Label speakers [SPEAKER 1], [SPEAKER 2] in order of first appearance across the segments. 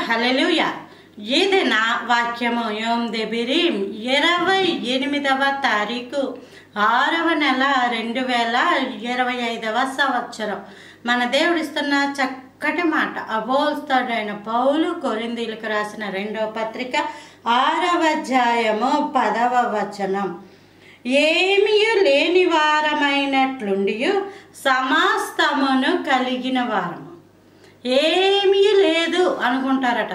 [SPEAKER 1] హల్లెలూయా. ఇది నా వాక్యము. యోమ్ దెబిరీం 28వ తారీఖు 6వ నెల 2025వ సంవత్సరం. మన దేవుడు ఇస్తున్న చక్కటి మాట. అపోస్తలుడైన పౌలు కొరింథీయులకు రాసిన 2వ పత్రిక 6వ అధ్యాయము 10వ వచనం. ఏమీ లేని వారమైనట్లుండి సమస్తమును కలిగిన వారము. ఏమీ లేదు అనుకుంటారట,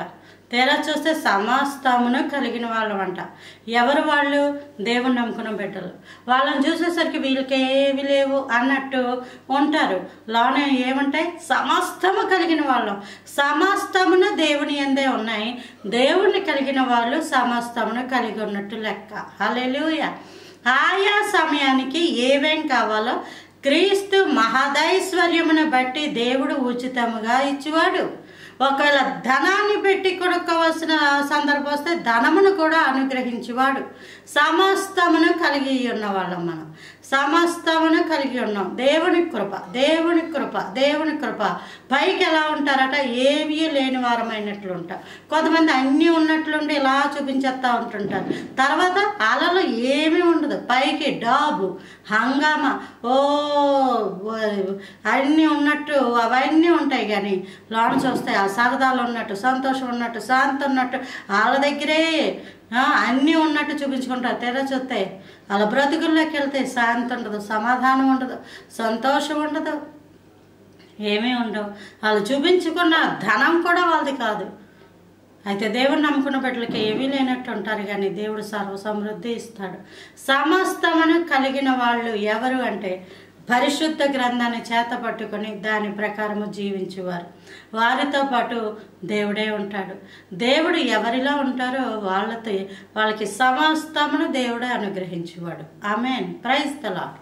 [SPEAKER 1] తెర చూస్తే సమస్తమును కలిగిన వాళ్ళం అంట. ఎవరు వాళ్ళు? దేవుని నమ్ముకున్న బిడ్డలు. వాళ్ళని చూసేసరికి వీళ్ళకి ఏవి లేవు అన్నట్టు ఉంటారు. లోన ఏముంటాయి? సమస్తము కలిగిన వాళ్ళం. సమస్తమును దేవుని యందే ఉన్నాయి. దేవుని కలిగిన వాళ్ళు సమస్తమును కలిగి ఉన్నట్టు లెక్క. హల్లెలూయా. ఆయా సమయానికి ఏమేం కావాలో క్రీస్తు మహదైశ్వర్యమును బట్టి దేవుడు ఉచితముగా ఇచ్చేవాడు. ఒకవేళ ధనాన్ని పెట్టి కొనుక్కోవలసిన సందర్భం వస్తే ధనమును కూడా అనుగ్రహించేవాడు. సమస్తమును కలిగి ఉన్నవాళ్ళం మనం. సమస్తమును కలిగి ఉన్నాం. దేవుని కృప, దేవుని కృప, దేవుని కృప. పైకి ఎలా ఉంటారట? ఏమీ లేని వారమైనట్లు ఉంటారు. కొంతమంది అన్నీ ఉన్నట్లుండి ఇలా చూపించేస్తూ ఉంటుంటారు. తర్వాత అలలో ఏమీ ఉండదు. పైకి డాబు, హంగామా, ఓ అన్నీ ఉన్నట్టు అవన్నీ ఉంటాయి. కానీ లోన చూస్తే సరదాలు ఉన్నట్టు, సంతోషం ఉన్నట్టు, శాంతి ఉన్నట్టు, వాళ్ళ దగ్గరే అన్నీ ఉన్నట్టు చూపించుకుంటారు. తెర చూస్తే వాళ్ళ బ్రతుకుల్లోకి వెళ్తే శాంతి ఉండదు, సమాధానం ఉండదు, సంతోషం ఉండదు, ఏమీ ఉండవు. వాళ్ళు చూపించుకున్న ధనం కూడా వాళ్ళది కాదు. అయితే దేవుని నమ్ముకున్న బిడ్డలకి ఏమీ లేనట్టు ఉంటారు. కానీ దేవుడు సర్వ సమృద్ధి ఇస్తాడు. సమస్తమును కలిగిన వాళ్ళు ఎవరు అంటే పరిశుద్ధ గ్రంథాన్ని చేత పట్టుకొని దాని ప్రకారము జీవించేవారు. వారితో పాటు దేవుడే ఉంటాడు. దేవుడు ఎవరిలో ఉంటారో వాళ్ళకి సమస్తమును దేవుడే అనుగ్రహించేవాడు. ఆమేన్. Praise the lord.